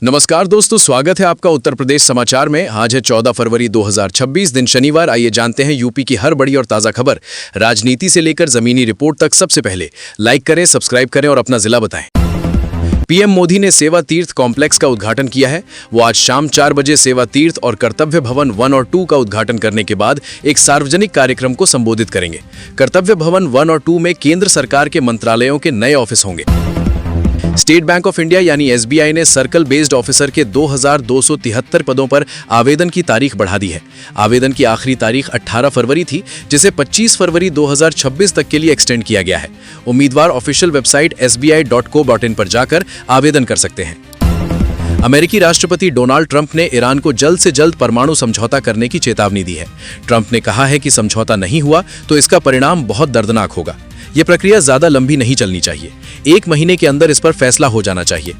नमस्कार दोस्तों, स्वागत है आपका उत्तर प्रदेश समाचार में। आज है 14 फरवरी 2026, दिन शनिवार। आइए जानते हैं यूपी की हर बड़ी और ताज़ा खबर, राजनीति से लेकर जमीनी रिपोर्ट तक। सबसे पहले लाइक करें, सब्सक्राइब करें और अपना जिला बताएं। पीएम मोदी ने सेवा तीर्थ कॉम्प्लेक्स का उद्घाटन किया है। वो आज शाम 4 बजे सेवा तीर्थ और कर्तव्य भवन 1 और 2 का उद्घाटन करने के बाद एक सार्वजनिक कार्यक्रम को संबोधित करेंगे। कर्तव्य भवन 1 और 2 में केंद्र सरकार के मंत्रालयों के नए ऑफिस होंगे। स्टेट बैंक ऑफ इंडिया यानी एसबीआई ने सर्कल बेस्ड ऑफिसर के 2273 पदों पर आवेदन की तारीख बढ़ा दी है। आवेदन की आखिरी तारीख 18 फरवरी थी, जिसे 25 फरवरी 2026 तक के लिए एक्सटेंड किया गया है। उम्मीदवार ऑफिशियल वेबसाइट sbi.co.in पर जाकर आवेदन कर सकते हैं। अमेरिकी राष्ट्रपति डोनाल्ड ट्रंप ने ईरान को जल्द से जल्द परमाणु समझौता करने की चेतावनी दी है। ट्रंप ने कहा है कि समझौता नहीं हुआ तो इसका परिणाम बहुत दर्दनाक होगा। ये प्रक्रिया ज्यादा लंबी नहीं चलनी चाहिए। 1 महीने के अंदर इस पर फैसला हो जाना चाहिए।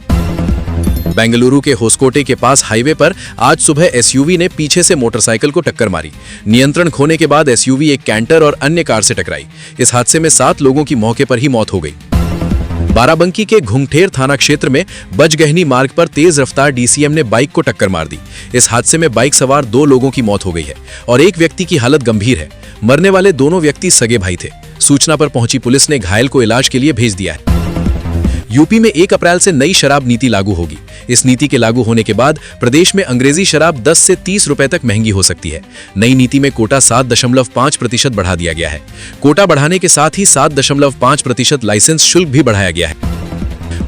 बेंगलुरु के होसकोटे के पास हाईवे पर आज सुबह एसयूवी ने पीछे से मोटरसाइकिल को टक्कर मारी। नियंत्रण खोने के बाद एसयूवी एक कैंटर और अन्य कार से टकराई। इस हादसे में 7 लोगों की मौके पर ही मौत हो गई। बाराबंकी के घुंगठेर थाना क्षेत्र में बजगहनी मार्ग पर तेज रफ्तार डीसीएम ने बाइक को टक्कर मार दी। इस हादसे में बाइक सवार 2 लोगों की मौत हो गई है और एक व्यक्ति की हालत गंभीर है। मरने वाले दोनों व्यक्ति सगे भाई थे। सूचना पर पहुंची पुलिस ने घायल को इलाज के लिए भेज दिया है। यूपी में 1 अप्रैल से नई शराब नीति लागू होगी। इस नीति के लागू होने के बाद प्रदेश में अंग्रेजी शराब 10 से 30 रुपए तक महंगी हो सकती है। नई नीति में कोटा 7.5% बढ़ा दिया गया है। कोटा बढ़ाने के साथ ही 7.5% लाइसेंस शुल्क भी बढ़ाया गया है।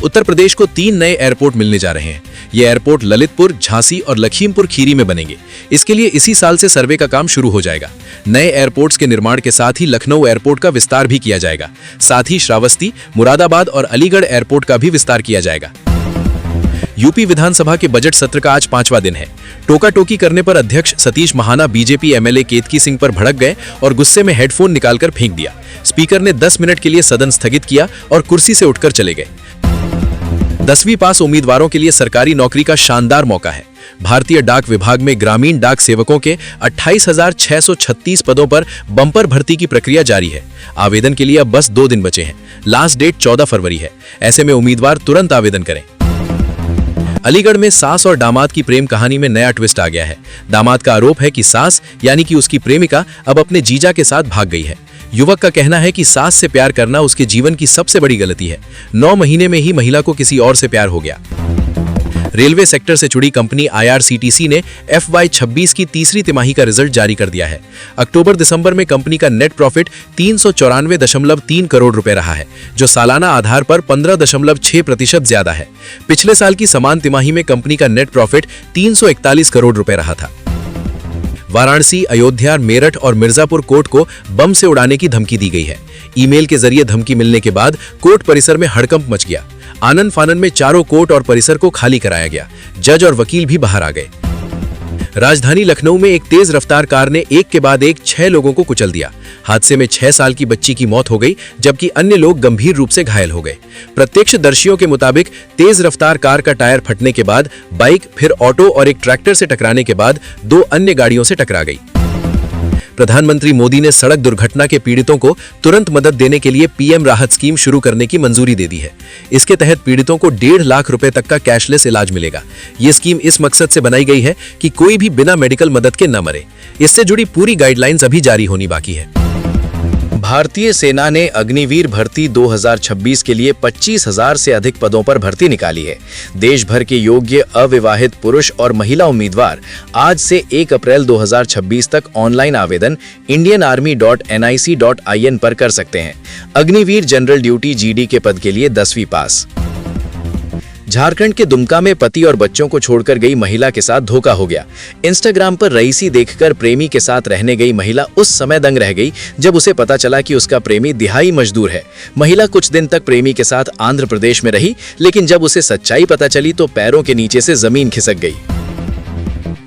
उत्तर प्रदेश को 3 नए एयरपोर्ट मिलने जा रहे हैं। ये एयरपोर्ट ललितपुर, झांसी और लखीमपुर खीरी में बनेंगे। इसके लिए इसी साल से सर्वे का काम शुरू हो जाएगा। नए एयरपोर्ट्स के निर्माण के साथ ही लखनऊ एयरपोर्ट का विस्तार भी किया जाएगा। साथ ही श्रावस्ती, मुरादाबाद और अलीगढ़ एयरपोर्ट का भी विस्तार किया जाएगा। यूपी विधानसभा के बजट सत्र का आज 5वां दिन है। टोका टोकी करने पर अध्यक्ष सतीश महाना बीजेपी एमएलए केतकी सिंह पर भड़क गए और गुस्से में हेडफोन निकालकर फेंक दिया। स्पीकर ने 10 मिनट के लिए सदन स्थगित किया और कुर्सी से उठकर चले गए। 10वीं पास उम्मीदवारों के लिए सरकारी नौकरी का शानदार मौका है। भारतीय डाक विभाग में ग्रामीण डाक सेवकों के 28,636 पदों पर बम्पर भर्ती की प्रक्रिया जारी है। आवेदन के लिए अब बस 2 दिन बचे हैं। लास्ट डेट 14 फरवरी है। ऐसे में उम्मीदवार तुरंत आवेदन करें। अलीगढ़ में सास और दामाद की प्रेम कहानी में नया ट्विस्ट आ गया है। दामाद का आरोप है कि सास यानी कि उसकी प्रेमिका अब अपने जीजा के साथ भाग गई है। युवक का कहना है कि सास से प्यार करना उसके जीवन की सबसे बड़ी गलती है। 9 महीने में ही महिला को किसी और से प्यार हो गया। रेलवे सेक्टर से जुड़ी कंपनी IRCTC ने FY26 की तीसरी तिमाही का रिजल्ट जारी कर दिया है। अक्टूबर-दिसंबर में कंपनी का नेट प्रॉफिट 394.3 करोड़ रुपए रहा है, जो सालाना आधार पर 15.6% ज्यादा है। पिछले साल की समान तिमाही में कंपनी का नेट प्रॉफिट 341 करोड़ रुपए रहा था। वाराणसी, अयोध्या, मेरठ और मिर्जापुर कोर्ट को बम से उड़ाने की धमकी दी गई है। ईमेल के जरिए धमकी मिलने के बाद कोर्ट परिसर में हड़कंप मच गया। आनन फानन में चारों कोर्ट और परिसर को खाली कराया गया। जज और वकील भी बाहर आ गए। राजधानी लखनऊ में एक तेज रफ्तार कार ने एक के बाद एक 6 लोगों को कुचल दिया। हादसे में 6 साल की बच्ची की मौत हो गई, जबकि अन्य लोग गंभीर रूप से घायल हो गए। प्रत्यक्षदर्शियों के मुताबिक तेज रफ्तार कार का टायर फटने के बाद बाइक, फिर ऑटो और एक ट्रैक्टर से टकराने के बाद 2 अन्य गाड़ियों से टकरा गई। प्रधानमंत्री मोदी ने सड़क दुर्घटना के पीड़ितों को तुरंत मदद देने के लिए पीएम राहत स्कीम शुरू करने की मंजूरी दे दी है। इसके तहत पीड़ितों को 1.5 लाख रुपए तक का कैशलेस इलाज मिलेगा। ये स्कीम इस मकसद से बनाई गई है कि कोई भी बिना मेडिकल मदद के न मरे। इससे जुड़ी पूरी गाइडलाइंस अभी जारी होनी बाकी है। भारतीय सेना ने अग्निवीर भर्ती 2026 के लिए 25,000 से अधिक पदों पर भर्ती निकाली है। देश भर के योग्य अविवाहित पुरुष और महिला उम्मीदवार आज से 1 अप्रैल 2026 तक ऑनलाइन आवेदन indianarmy.nic.in पर कर सकते हैं। अग्निवीर जनरल ड्यूटी GD के पद के लिए 10वीं पास। झारखंड के दुमका में पति और बच्चों को छोड़कर गई महिला के साथ धोखा हो गया। इंस्टाग्राम पर रईसी देखकर प्रेमी के साथ रहने गई महिला उस समय दंग रह गई जब उसे पता चला कि उसका प्रेमी दिहाई मजदूर है। महिला कुछ दिन तक प्रेमी के साथ आंध्र प्रदेश में रही, लेकिन जब उसे सच्चाई पता चली तो पैरों के नीचे से जमीन खिसक गई।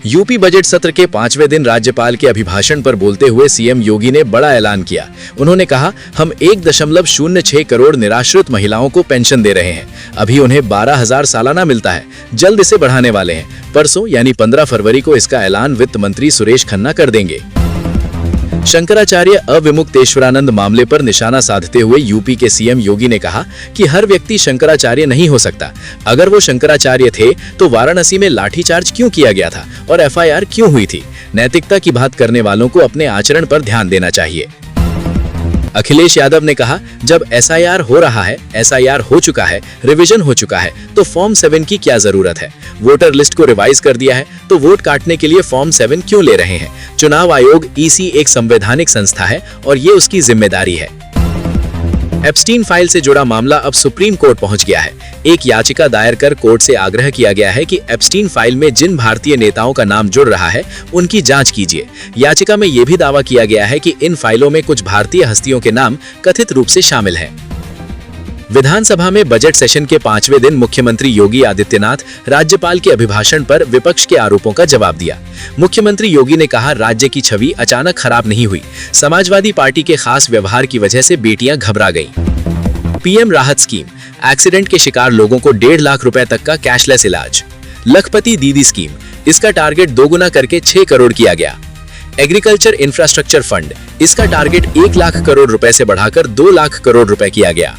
यूपी बजट सत्र के 5वें दिन राज्यपाल के अभिभाषण पर बोलते हुए सीएम योगी ने बड़ा ऐलान किया। उन्होंने कहा, हम 1.06 करोड़ निराश्रित महिलाओं को पेंशन दे रहे हैं। अभी उन्हें 12,000 सालाना मिलता है, जल्द इसे बढ़ाने वाले हैं। परसों यानी 15 फरवरी को इसका ऐलान वित्त मंत्री सुरेश खन्ना कर देंगे। शंकराचार्य अविमुक्तेश्वरानंद मामले पर निशाना साधते हुए यूपी के सीएम योगी ने कहा कि हर व्यक्ति शंकराचार्य नहीं हो सकता। अगर वो शंकराचार्य थे तो वाराणसी में लाठीचार्ज क्यों किया गया था और एफआईआर क्यों हुई थी। नैतिकता की बात करने वालों को अपने आचरण पर ध्यान देना चाहिए। अखिलेश यादव ने कहा, जब एसआईआर हो रहा है, एसआईआर हो चुका है, रिवीजन हो चुका है, तो फॉर्म 7 की क्या जरूरत है। वोटर लिस्ट को रिवाइज कर दिया है तो वोट काटने के लिए फॉर्म 7 क्यों ले रहे हैं। चुनाव आयोग ईसी एक संवैधानिक संस्था है और ये उसकी जिम्मेदारी है। एप्स्टीन फाइल से जुड़ा मामला अब सुप्रीम कोर्ट पहुंच गया है। एक याचिका दायर कर कोर्ट से आग्रह किया गया है कि एप्स्टीन फाइल में जिन भारतीय नेताओं का नाम जुड़ रहा है उनकी जांच कीजिए। याचिका में यह भी दावा किया गया है कि इन फाइलों में कुछ भारतीय हस्तियों के नाम कथित रूप से शामिल हैं। विधानसभा में बजट सेशन के 5वें दिन मुख्यमंत्री योगी आदित्यनाथ राज्यपाल के अभिभाषण पर विपक्ष के आरोपों का जवाब दिया। मुख्यमंत्री योगी ने कहा, राज्य की छवि अचानक खराब नहीं हुई। समाजवादी पार्टी के खास व्यवहार की वजह से बेटियां घबरा गईं। पीएम राहत स्कीम, एक्सीडेंट के शिकार लोगों को 1.5 लाख रुपए तक का कैशलेस इलाज। लखपति दीदी स्कीम, इसका टारगेट 2 गुना करके 6 करोड़ किया गया। एग्रीकल्चर इंफ्रास्ट्रक्चर फंड, इसका टारगेट 1 लाख करोड़ रुपए से बढ़ाकर 2 लाख करोड़ रुपए किया गया।